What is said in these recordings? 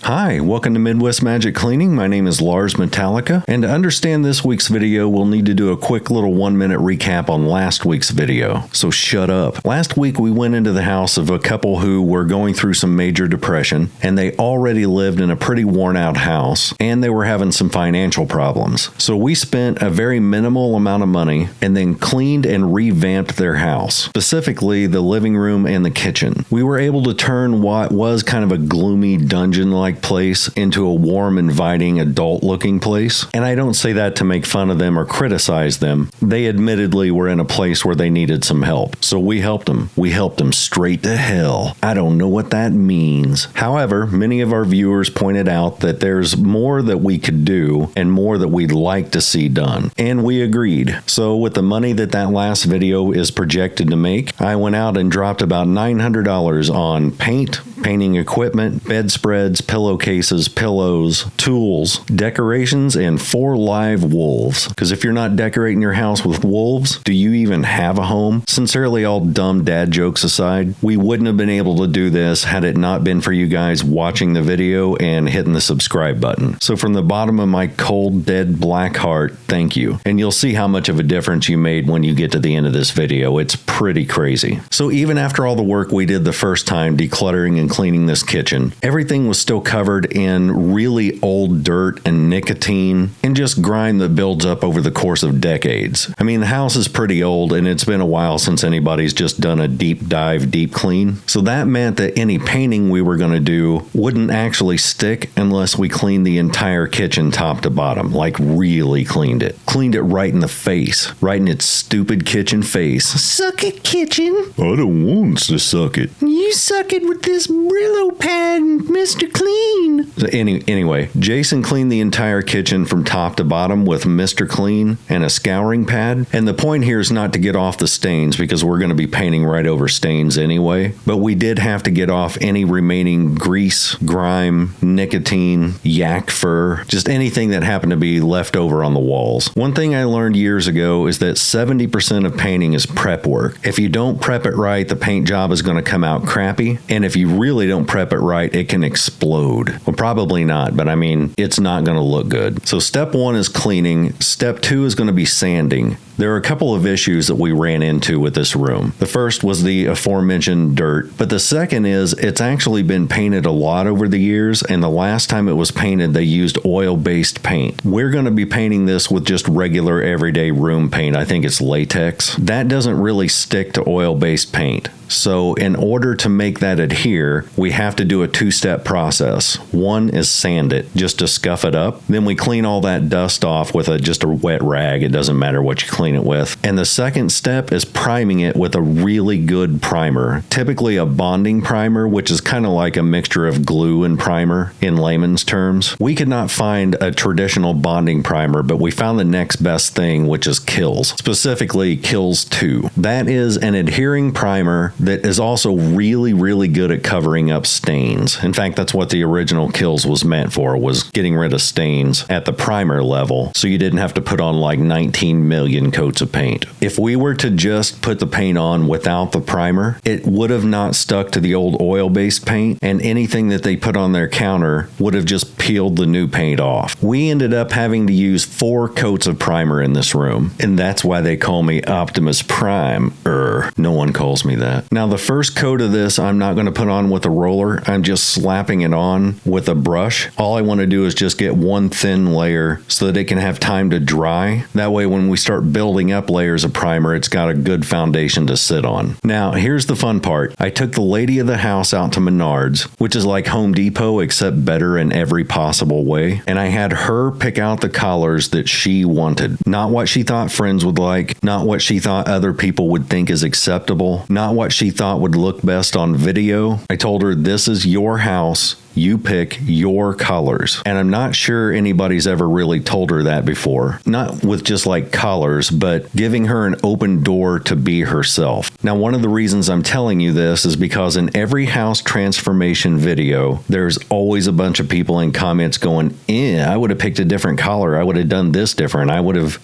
Hi, welcome to Midwest Magic Cleaning. My name is Lars Metallica, and to understand this week's video, we'll need to do a quick little 1-minute recap on last week's video. So shut up. Last week, we went into the house of a couple who were going through some major depression, and they already lived in a pretty worn-out house, and they were having some financial problems. So we spent a very minimal amount of money and then cleaned and revamped their house, specifically the living room and the kitchen. We were able to turn what was kind of a gloomy dungeon-like place into a warm, inviting, adult-looking place. And I don't say that to make fun of them or criticize them. They admittedly were in a place where they needed some help. So we helped them. We helped them straight to hell. I don't know what that means. However, many of our viewers pointed out that there's more that we could do and more that we'd like to see done. And we agreed. So with the money that last video is projected to make, I went out and dropped about $900 on paint, painting equipment, bedspreads, pillowcases, pillows, tools, decorations, and 4 live wolves. Because if you're not decorating your house with wolves, do you even have a home? Sincerely, all dumb dad jokes aside, we wouldn't have been able to do this had it not been for you guys watching the video and hitting the subscribe button. So from the bottom of my cold, dead black heart, thank you. And you'll see how much of a difference you made when you get to the end of this video. It's pretty crazy. So even after all the work we did the first time decluttering and cleaning this kitchen, everything was still covered in really old dirt and nicotine and just grime that builds up over the course of decades. I mean, the house is pretty old and it's been a while since anybody's just done a deep dive, deep clean. So that meant that any painting we were going to do wouldn't actually stick unless we cleaned the entire kitchen top to bottom, like really cleaned it. Cleaned it right in the face, right in its stupid kitchen face. Suck it, kitchen. I don't want to suck it. You suck it with this Brillo pad, Mr. Clean. So anyway, Jason cleaned the entire kitchen from top to bottom with Mr. Clean and a scouring pad. And the point here is not to get off the stains because we're going to be painting right over stains anyway. But we did have to get off any remaining grease, grime, nicotine, yak fur, just anything that happened to be left over on the walls. One thing I learned years ago is that 70% of painting is prep work. If you don't prep it right, the paint job is going to come out crappy. And if you really don't prep it right, it can explode. Well, probably not, but I mean, it's not going to look good. So step 1 is cleaning. Step 2 is going to be sanding. There are a couple of issues that we ran into with this room. The first was the aforementioned dirt, but the second is it's actually been painted a lot over the years, and the last time it was painted, they used oil-based paint. We're going to be painting this with just regular everyday room paint. I think it's latex. That doesn't really stick to oil-based paint. So in order to make that adhere, we have to do a 2-step process. One is sand it, just to scuff it up. Then we clean all that dust off with just a wet rag. It doesn't matter what you clean it with. And the second step is priming it with a really good primer, typically a bonding primer, which is kind of like a mixture of glue and primer in layman's terms. We could not find a traditional bonding primer, but we found the next best thing, which is Kills, specifically Kills 2. That is an adhering primer that is also really, really good at covering up stains. In fact, that's what the original Kills was meant for, was getting rid of stains at the primer level, so you didn't have to put on like 19 million coats of paint. If we were to just put the paint on without the primer, it would have not stuck to the old oil-based paint, and anything that they put on their counter would have just peeled the new paint off. We ended up having to use 4 coats of primer in this room, and that's why they call me Optimus Prime. No one calls me that. Now, the first coat of this, I'm not going to put on with a roller. I'm just slapping it on with a brush. All I want to do is just get one thin layer so that it can have time to dry. That way, when we start building up layers of primer, it's got a good foundation to sit on. Now, here's the fun part. I took the lady of the house out to Menards, which is like Home Depot, except better in every possible way. And I had her pick out the collars that she wanted. Not what she thought friends would like, not what she thought other people would think is acceptable, not what she thought would look best on video. I told her, this is your house. You pick your colors. And I'm not sure anybody's ever really told her that before. Not with just like colors, but giving her an open door to be herself. Now, one of the reasons I'm telling you this is because in every house transformation video, there's always a bunch of people in comments going, I would have picked a different color. I would have done this different. I would have.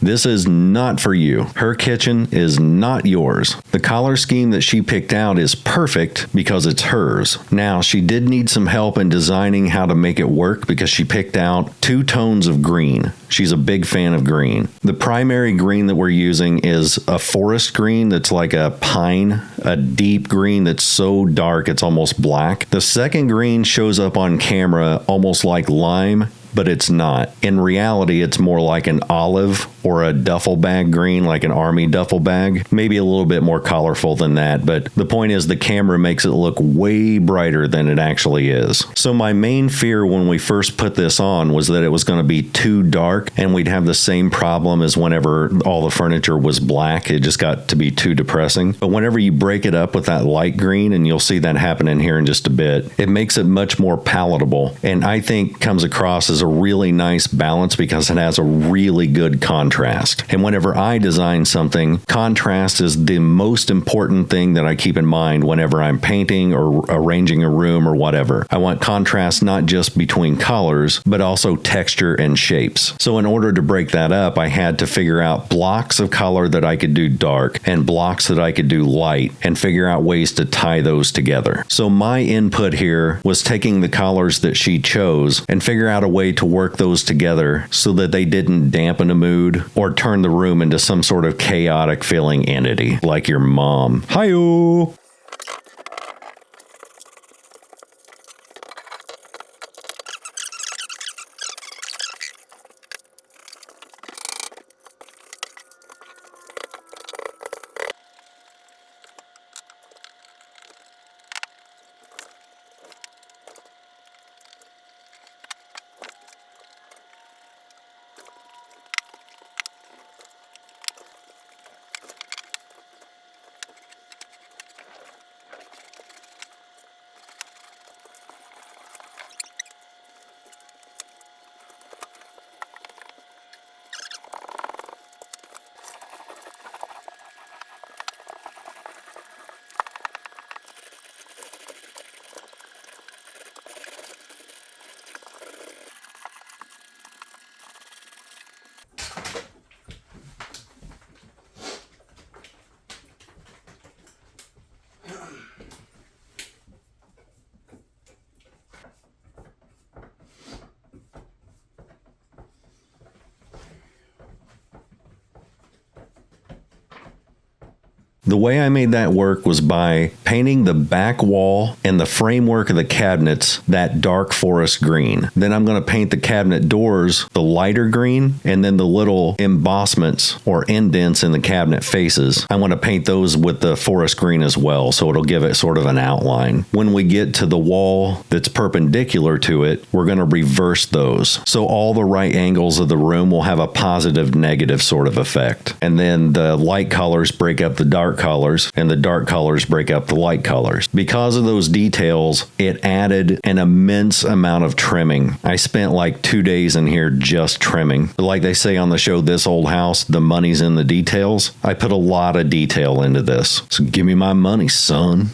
This is not for you. Her kitchen is not yours. The color scheme that she picked out is perfect because it's hers. colors. Now, she did need some help in designing how to make it work because she picked out 2 tones of green. She's a big fan of green. The primary green that we're using is a forest green that's like a pine, a deep green that's so dark it's almost black. The second green shows up on camera almost like lime, but it's not. In reality, it's more like an olive or a duffel bag green, like an army duffel bag. Maybe a little bit more colorful than that, but the point is the camera makes it look way brighter than it actually is. So my main fear when we first put this on was that it was going to be too dark and we'd have the same problem as whenever all the furniture was black. It just got to be too depressing. But whenever you break it up with that light green, and you'll see that happen in here in just a bit, it makes it much more palatable, and I think comes across as a really nice balance because it has a really good contrast. And whenever I design something, contrast is the most important thing that I keep in mind whenever I'm painting or arranging a room or whatever. I want contrast not just between colors, but also texture and shapes. So in order to break that up, I had to figure out blocks of color that I could do dark and blocks that I could do light and figure out ways to tie those together. So my input here was taking the colors that she chose and figure out a way to work those together so that they didn't dampen a mood or turn the room into some sort of chaotic feeling entity like your mom. Hi-yo! The way I made that work was by painting the back wall and the framework of the cabinets that dark forest green. Then I'm going to paint the cabinet doors the lighter green, and then the little embossments or indents in the cabinet faces, I want to paint those with the forest green as well, so it'll give it sort of an outline. When we get to the wall that's perpendicular to it, we're going to reverse those. So all the right angles of the room will have a positive negative sort of effect. And then the light colors break up the dark colors, and the dark colors break up the light colors. Because of those details, it added an immense amount of trimming. I spent like 2 days in here just trimming. But like they say on the show This Old House, the money's in the details. I put a lot of detail into this. So give me my money, son.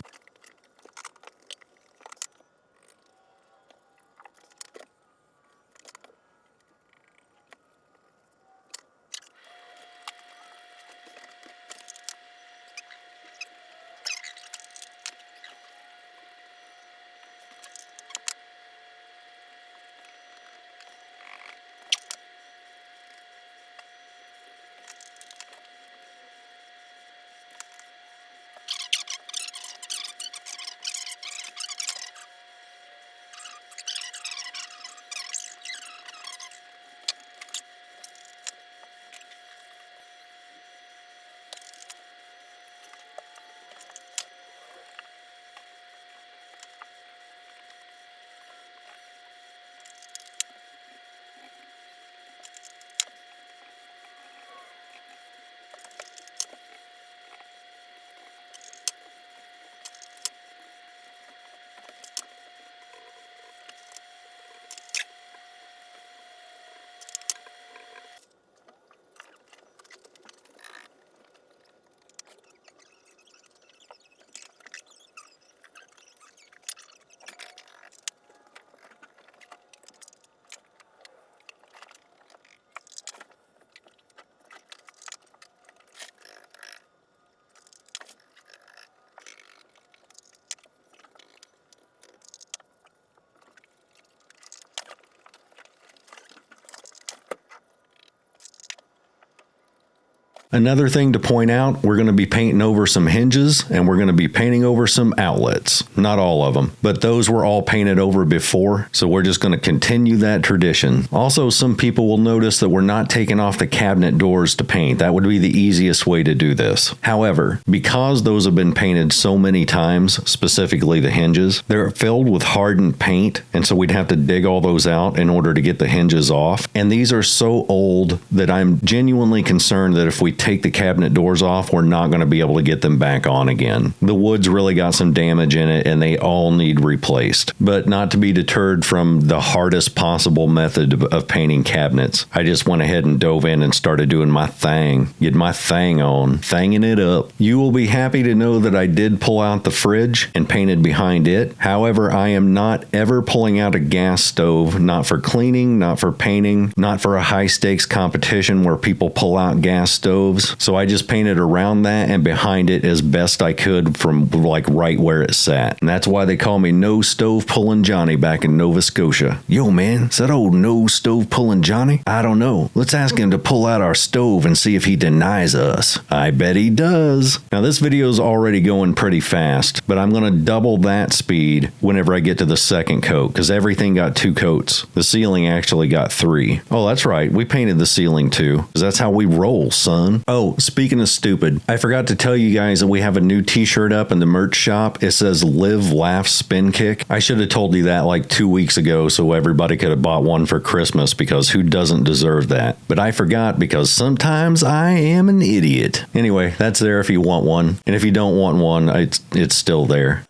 Another thing to point out, we're going to be painting over some hinges and we're going to be painting over some outlets. Not all of them, but those were all painted over before, so we're just going to continue that tradition. Also, some people will notice that we're not taking off the cabinet doors to paint. That would be the easiest way to do this. However, because those have been painted so many times, specifically the hinges, they're filled with hardened paint, and so we'd have to dig all those out in order to get the hinges off. And these are so old that I'm genuinely concerned that if we take the cabinet doors off, we're not going to be able to get them back on again. The wood's really got some damage in it and they all need replaced. But not to be deterred from the hardest possible method of painting cabinets, I just went ahead and dove in and started doing my thing. Get my thing on, thanging it up. You will be happy to know that I did pull out the fridge and painted behind it. However, I am not ever pulling out a gas stove, not for cleaning, not for painting, not for a high stakes competition where people pull out gas stoves. So I just painted around that and behind it as best I could from like right where it sat. And that's why they call me No Stove Pullin' Johnny back in Nova Scotia. Yo man, is that old No Stove Pullin' Johnny? I don't know. Let's ask him to pull out our stove and see if he denies us. I bet he does. Now this video is already going pretty fast, but I'm going to double that speed whenever I get to the second coat because everything got 2 coats. The ceiling actually got 3. Oh, that's right. We painted the ceiling too because that's how we roll, son. Oh, speaking of stupid, I forgot to tell you guys that we have a new t-shirt up in the merch shop. It says Live, Laugh, Spin Kick. I should have told you that like 2 weeks ago so everybody could have bought one for Christmas because who doesn't deserve that? But I forgot because sometimes I am an idiot. Anyway, that's there if you want one. And if you don't want one, it's still there.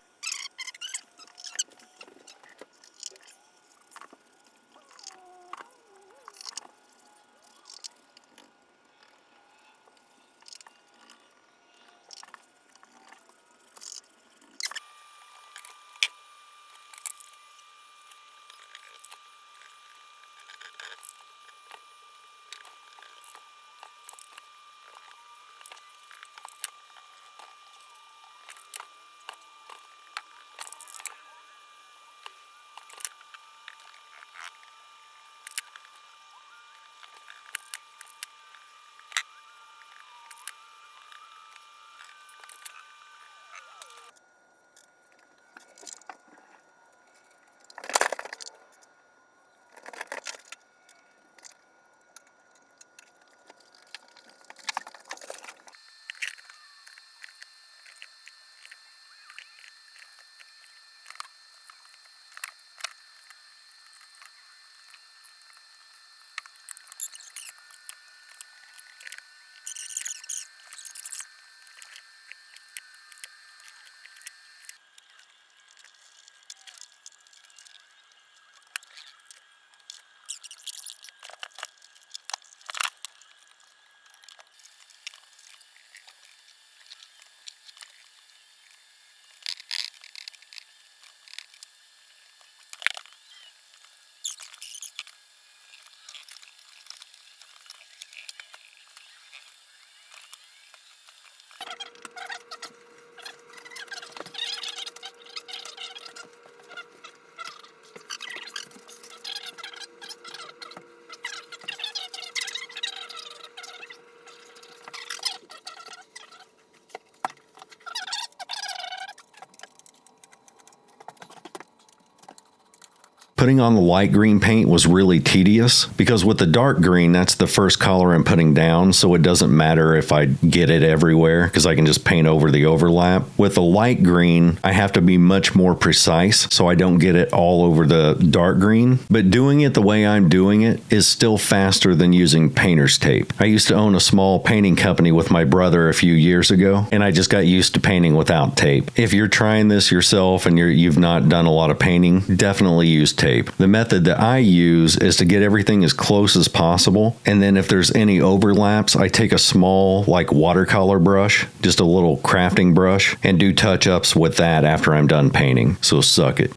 Putting on the light green paint was really tedious because with the dark green, that's the first color I'm putting down, so it doesn't matter if I get it everywhere because I can just paint over the overlap. With the light green, I have to be much more precise so I don't get it all over the dark green, but doing it the way I'm doing it is still faster than using painter's tape. I used to own a small painting company with my brother a few years ago, and I just got used to painting without tape. If you're trying this yourself and you've not done a lot of painting, definitely use tape. The method that I use is to get everything as close as possible, and then if there's any overlaps, I take a small like watercolor brush, just a little crafting brush, and do touch-ups with that after I'm done painting. So suck it.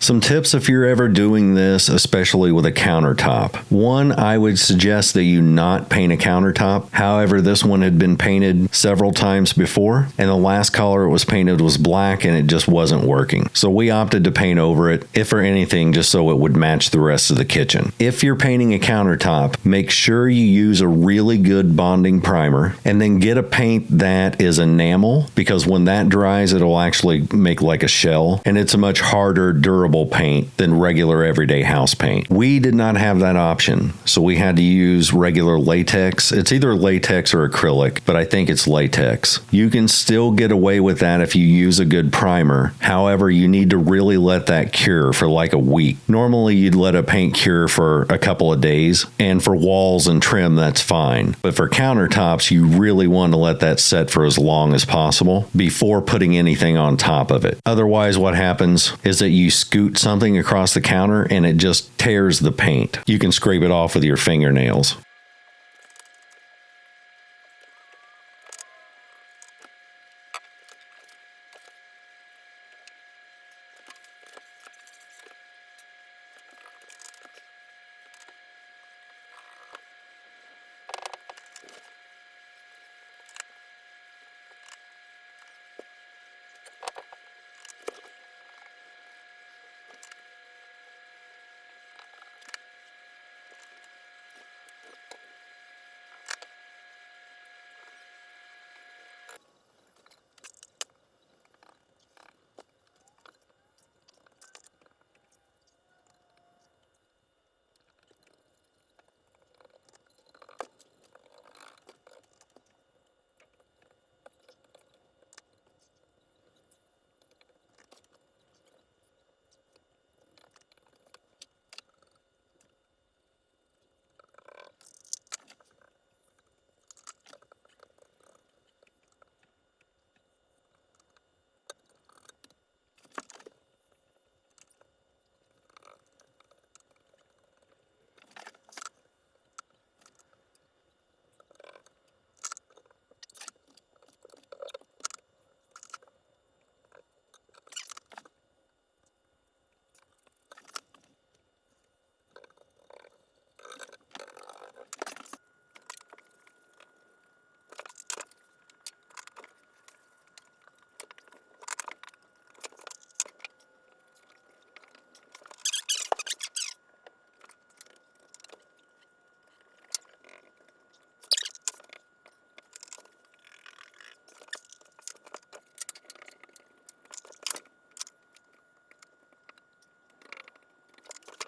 Some tips if you're ever doing this, especially with a countertop. One, I would suggest that you not paint a countertop. However, this one had been painted several times before, and the last color it was painted was black, and it just wasn't working. So we opted to paint over it, if for anything, just so it would match the rest of the kitchen. If you're painting a countertop, make sure you use a really good bonding primer, and then get a paint that is enamel, because when that dries, it'll actually make like a shell, and it's a much harder, durable paint than regular everyday house paint. We did not have that option, so we had to use regular latex. It's either latex or acrylic, but I think it's latex. You can still get away with that if you use a good primer. However, you need to really let that cure for like a week. Normally, you'd let a paint cure for a couple of days, and for walls and trim, that's fine. But for countertops, you really want to let that set for as long as possible before putting anything on top of it. Otherwise, what happens is that you scoot something across the counter and it just tears the paint. You can scrape it off with your fingernails.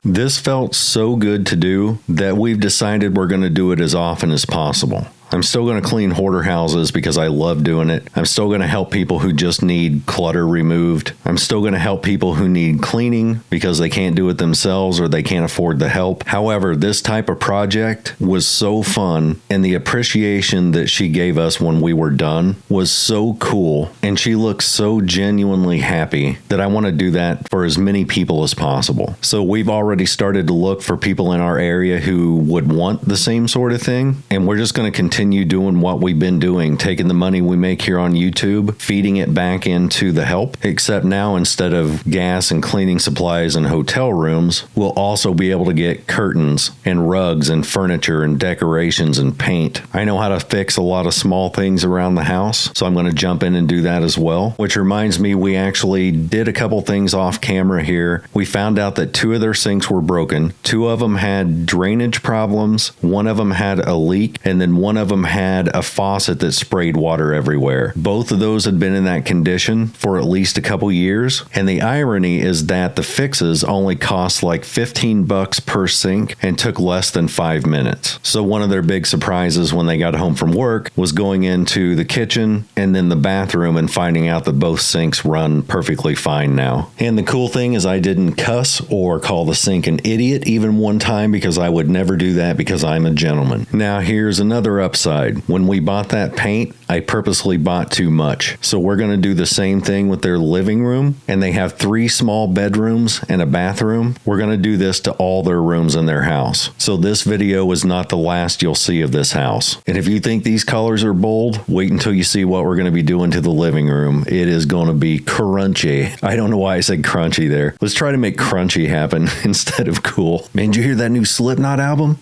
This felt so good to do that we've decided we're going to do it as often as possible. I'm still going to clean hoarder houses because I love doing it. I'm still going to help people who just need clutter removed. I'm still going to help people who need cleaning because they can't do it themselves or they can't afford the help. However, this type of project was so fun, and the appreciation that she gave us when we were done was so cool, and she looks so genuinely happy that I want to do that for as many people as possible. So we've already started to look for people in our area who would want the same sort of thing, and we're just going to continue doing what we've been doing, taking the money we make here on YouTube, feeding it back into the help, except now instead of gas and cleaning supplies and hotel rooms, we'll also be able to get curtains and rugs and furniture and decorations and paint. I know how to fix a lot of small things around the house, so I'm going to jump in and do that as well, which reminds me we actually did a couple things off camera here. We found out that 2 of their sinks were broken, 2 of them had drainage problems, 1 of them had a leak, and then 1 of them had a faucet that sprayed water everywhere. Both of those had been in that condition for at least a couple years, and the irony is that the fixes only cost like $15 per sink and took less than 5 minutes. So one of their big surprises when they got home from work was going into the kitchen and then the bathroom and finding out that both sinks run perfectly fine now. And the cool thing is I didn't cuss or call the sink an idiot even one time, because I would never do that because I'm a gentleman. Now here's another update upside. When we bought that paint, I purposely bought too much. So we're going to do the same thing with their living room, and they have 3 small bedrooms and a bathroom. We're going to do this to all their rooms in their house. So this video is not the last you'll see of this house. And if you think these colors are bold, wait until you see what we're going to be doing to the living room. It is going to be crunchy. I don't know why I said crunchy there. Let's try to make crunchy happen instead of cool. Man, did you hear that new Slipknot album?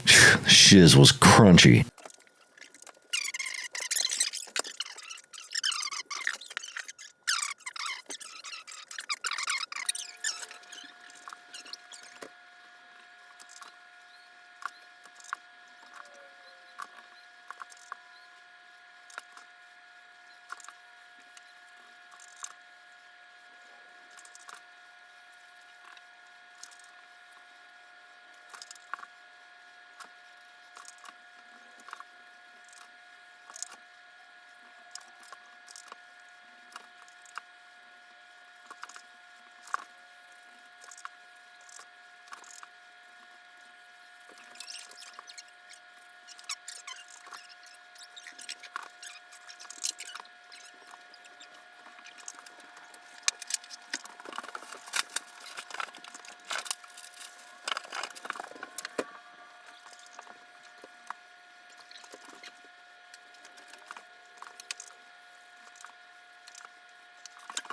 Shiz was crunchy.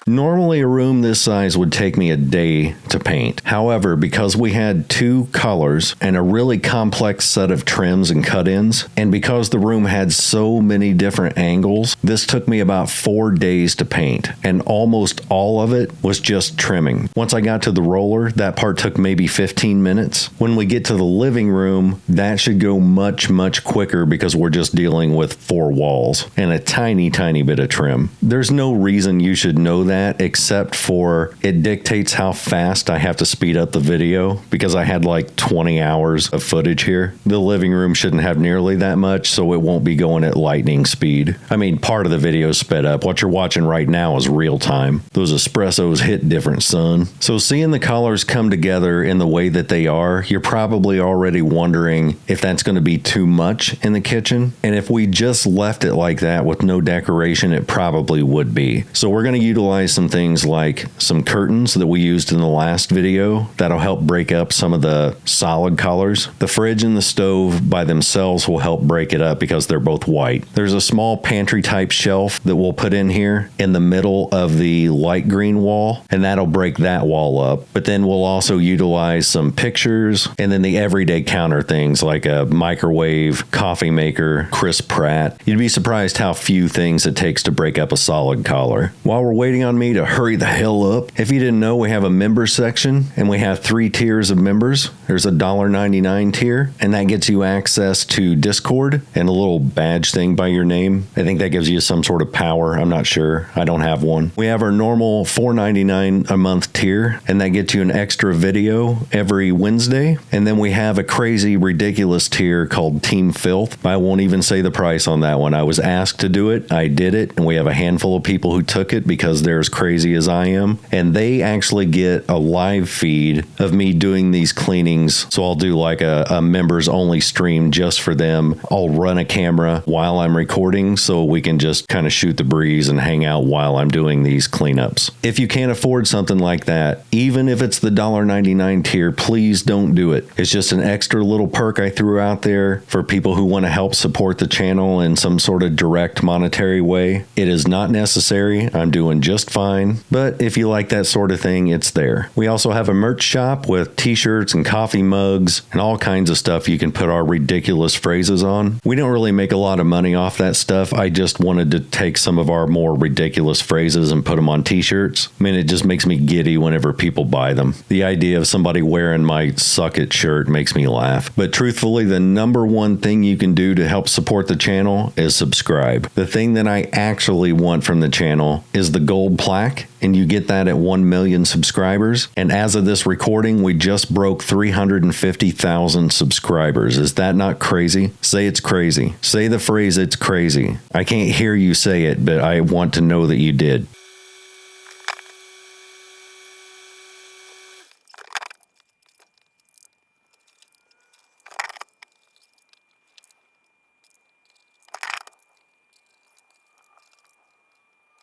Normally, a room this size would take me a day to paint. However, because we had 2 colors and a really complex set of trims and cut-ins, and because the room had so many different angles, this took me about 4 days to paint, and almost all of it was just trimming. Once I got to the roller, that part took maybe 15 minutes. When we get to the living room, that should go much, much quicker because we're just dealing with 4 walls and a tiny, tiny bit of trim. There's no reason you should know that except for it dictates how fast I have to speed up the video because I had like 20 hours of footage here. The living room shouldn't have nearly that much, so it won't be going at lightning speed. I mean, part of the video is sped up. What you're watching right now is real time. Those espressos hit different, son. So seeing the colors come together in the way that they are, you're probably already wondering if that's going to be too much in the kitchen. And if we just left it like that with no decoration, it probably would be. So we're going to utilize some things like some curtains that we used in the last video that'll help break up some of the solid colors. The fridge and the stove by themselves will help break it up because they're both white. There's a small pantry type shelf that we'll put in here in the middle of the light green wall, and that'll break that wall up. But then we'll also utilize some pictures and then the everyday counter things like a microwave, coffee maker, Chris Pratt. You'd be surprised how few things it takes to break up a solid color. While we're waiting on me to hurry the hell up, if you didn't know, we have a member section and we have 3 tiers of members. There's a $1.99 tier, and that gets you access to Discord and a little badge thing by your name. I think that gives you some sort of power. I'm not sure. I don't have one. We have our normal $4.99 a month tier, and that gets you an extra video every Wednesday. And then we have a crazy, ridiculous tier called Team Filth. I won't even say the price on that one. I was asked to do it. I did it, and we have a handful of people who took it because they're as crazy as I am. And they actually get a live feed of me doing these cleanings. So I'll do like a members only stream just for them. I'll run a camera while I'm recording so we can just kind of shoot the breeze and hang out while I'm doing these cleanups. If you can't afford something like that, even if it's the $1.99 tier, please don't do it. It's just an extra little perk I threw out there for people who want to help support the channel in some sort of direct monetary way. It is not necessary. I'm doing just fine. But if you like that sort of thing, it's there. We also have a merch shop with t-shirts and coffee mugs and all kinds of stuff you can put our ridiculous phrases on. We don't really make a lot of money off that stuff. I just wanted to take some of our more ridiculous phrases and put them on t-shirts. I mean, it just makes me giddy whenever people buy them. The idea of somebody wearing my suck it shirt makes me laugh. But truthfully, the number one thing you can do to help support the channel is subscribe. The thing that I actually want from the channel is the gold plaque, and you get that at 1 million subscribers. And as of this recording, we just broke 350,000 subscribers. Is that not crazy? Say it's crazy. Say the phrase, it's crazy. I can't hear you say it, but I want to know that you did.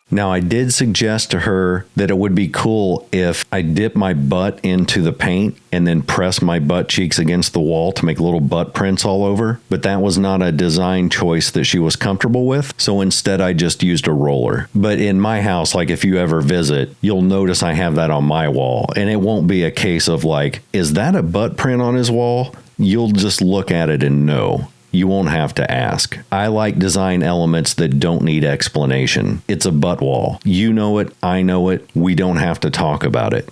Now, I did suggest to her that it would be cool if I dip my butt into the paint and then press my butt cheeks against the wall to make little butt prints all over, but that was not a design choice that she was comfortable with, so instead I just used a roller. But in my house, like if you ever visit, you'll notice I have that on my wall, and it won't be a case of like, is that a butt print on his wall? You'll just look at it and know. You won't have to ask. I like design elements that don't need explanation. It's a butt wall. You know it, I know it, we don't have to talk about it.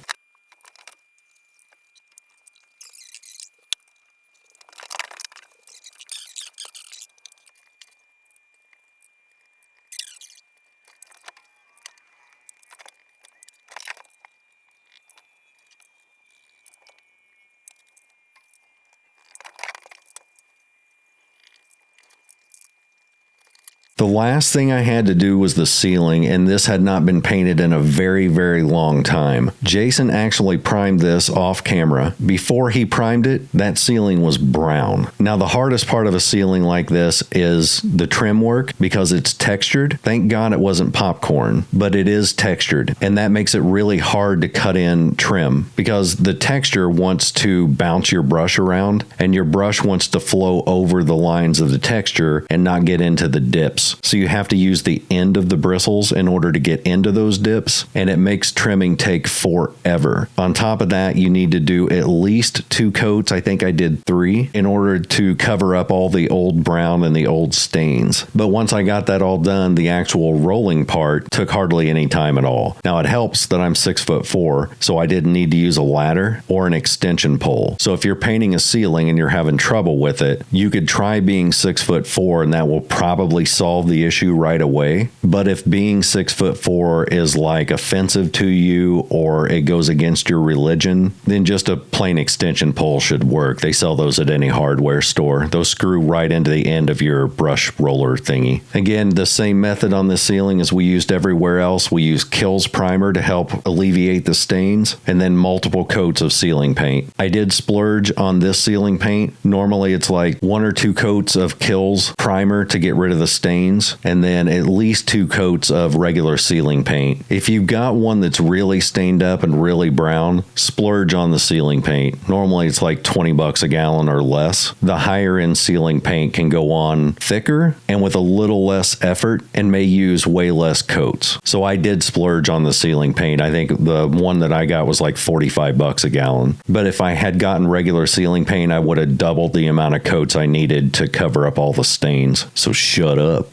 The last thing I had to do was the ceiling, and this had not been painted in a very, very long time. Jason actually primed this off camera. Before he primed it, that ceiling was brown. Now, the hardest part of a ceiling like this is the trim work because it's textured. Thank God it wasn't popcorn, but it is textured, and that makes it really hard to cut in trim because the texture wants to bounce your brush around, and your brush wants to flow over the lines of the texture and not get into the dips. So you have to use the end of the bristles in order to get into those dips, and it makes trimming take forever. On top of that, you need to do at least 2 coats. I think I did 3 in order to cover up all the old brown and the old stains. But once I got that all done, the actual rolling part took hardly any time at all. Now it helps that I'm 6'4", so I didn't need to use a ladder or an extension pole. So if you're painting a ceiling and you're having trouble with it, you could try being 6'4", and that will probably solve the issue right away. But if being 6'4" is like offensive to you or it goes against your religion, then just a plain extension pole should work. They sell those at any hardware store. Those screw right into the end of your brush roller thingy. Again, the same method on this ceiling as we used everywhere else. We use Kills primer to help alleviate the stains, and then multiple coats of ceiling paint. I did splurge on this ceiling paint. Normally it's like 1 or 2 coats of Kills primer to get rid of the stains, and then at least 2 coats of regular ceiling paint. If you've got one that's really stained up and really brown, splurge on the ceiling paint. Normally it's like $20 a gallon or less. The higher end ceiling paint can go on thicker and with a little less effort and may use way less coats. So I did splurge on the ceiling paint. I think the one that I got was like $45 a gallon. But if I had gotten regular ceiling paint, I would have doubled the amount of coats I needed to cover up all the stains. So shut up.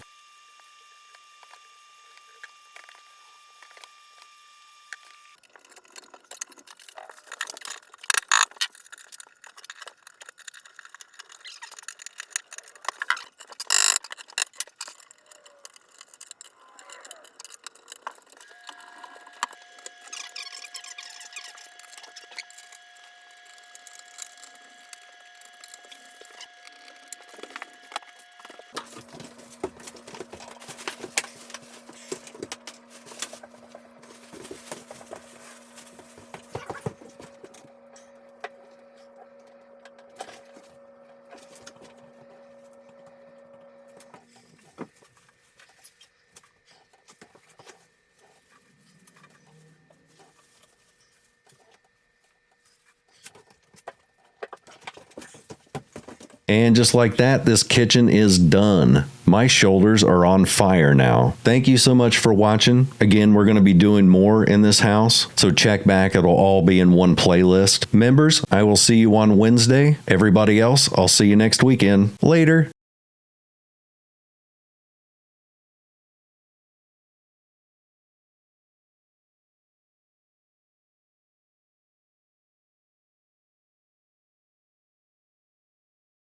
And just like that, this kitchen is done. My shoulders are on fire now. Thank you so much for watching. Again, we're going to be doing more in this house, so check back. It'll all be in one playlist. Members, I will see you on Wednesday. Everybody else, I'll see you next weekend. Later.